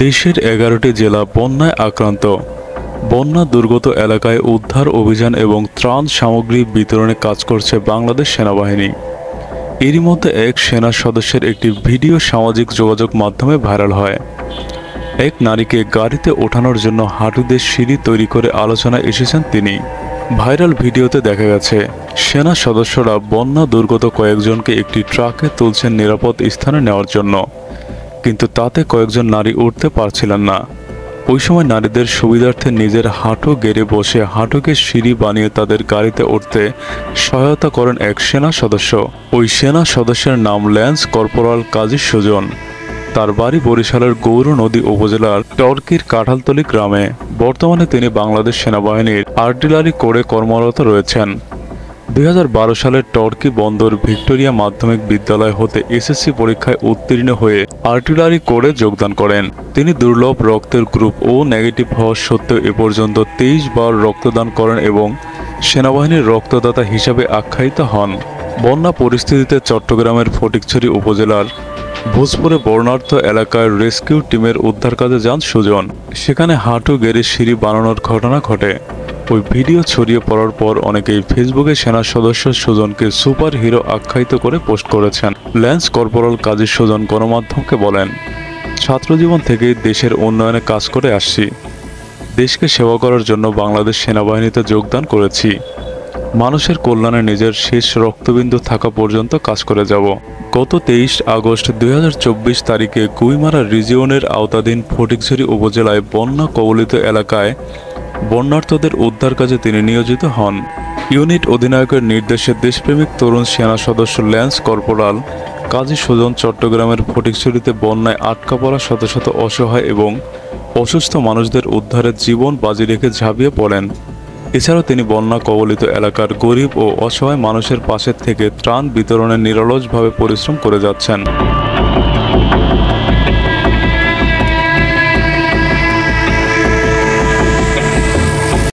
দেশের 11টি জেলা বন্যায় আক্রান্ত। বন্যা দুর্গত এলাকায় উদ্ধার অভিযান এবং ত্রাণ সামগ্রী বিতরণে কাজ করছে বাংলাদেশ সেনাবাহিনী। এরই মধ্যে এক সেনা সদস্যের একটি ভিডিও সামাজিক যোগাযোগ মাধ্যমে ভাইরাল হয়। এক নারীকে গাড়িতে ওঠানোর জন্য হাঁটুতে সিঁড়ি তৈরি করে আলোচনায় এসেছেন তিনি। ভাইরাল ভিডিওতে দেখা গেছে সেনা সদস্যরা বন্যা দুর্গত কয়েকজনকে একটি ট্রাকে তুলছেন নিরাপদ স্থানে নেওয়ার জন্য, কিন্তু তাতে কয়েকজন নারী উঠতে পারছিলেন না। ওই সময় নারীদের সুবিধার্থে নিজের হাঁটু গেড়ে বসে হাঁটুকে সিঁড়ি বানিয়ে তাদের গাড়িতে উঠতে সহায়তা করেন এক সেনা সদস্য। ওই সেনা সদস্যের নাম ল্যান্স কর্পোরাল কাজী সুজন। তার বাড়ি বরিশালের গৌর নদী উপজেলার টর্কির কাঁঠালতলী গ্রামে। বর্তমানে তিনি বাংলাদেশ সেনাবাহিনীর আর্টিলারি কোরে কর্মরত রয়েছেন। 2012 সালে টর্কি বন্দর ভিক্টোরিয়া মাধ্যমিক বিদ্যালয় হতে এসএসসি পরীক্ষায় উত্তীর্ণ হয়ে আর্টিলারি কোরে যোগদান করেন। তিনি দুর্লভ রক্তের গ্রুপ ও নেগেটিভ হওয়া সত্ত্বেও এ পর্যন্ত 23 বার রক্তদান করেন এবং সেনাবাহিনীর রক্তদাতা হিসাবে আখ্যায়িত হন। বন্যা পরিস্থিতিতে চট্টগ্রামের ফটিকছড়ি উপজেলার ভোজপুরে বর্ণাঢ্য এলাকায় রেস্কিউ টিমের উদ্ধার কাজে যান সুজন। সেখানে হাঁটু গেড়ে সিঁড়ি বানানোর ঘটনা ঘটে। ওই ভিডিও ছড়িয়ে পড়ার পর অনেকেই ফেসবুকে সেনা সদস্য সুজনকে সুপার হিরো আখ্যায়িত করে পোস্ট করেছেন। ল্যান্স কর্পোরাল কাজী সুজন গণমাধ্যমকে বলেন, ছাত্রজীবন থেকেই দেশের উন্নয়নে কাজ করে আসছি। দেশকে সেবা করার জন্য বাংলাদেশ সেনাবাহিনীতে যোগদান করেছি। মানুষের কল্যাণে নিজের শেষ রক্তবিন্দু থাকা পর্যন্ত কাজ করে যাব। গত 23 আগস্ট 2024 তারিখে গুইমারা রিজিয়নের আওতাধীন ফটিকছড়ি উপজেলায় বন্যা কবলিত এলাকায় বন্যার্তদের উদ্ধার কাজে তিনি নিয়োজিত হন। ইউনিট অধিনায়কের নির্দেশে দেশপ্রেমিক তরুণ সেনা সদস্য ল্যান্স কর্পোরাল কাজী সুজন চট্টগ্রামের ফটিকছড়িতে বন্যায় আটকা পড়া শত শত অসহায় এবং অসুস্থ মানুষদের উদ্ধারে জীবন বাজি রেখে ঝাঁপিয়ে পড়েন। এছাড়াও তিনি বন্যা কবলিত এলাকার গরিব ও অসহায় মানুষের পাশে থেকে ত্রাণ বিতরণে নিরলসভাবে পরিশ্রম করে যাচ্ছেন।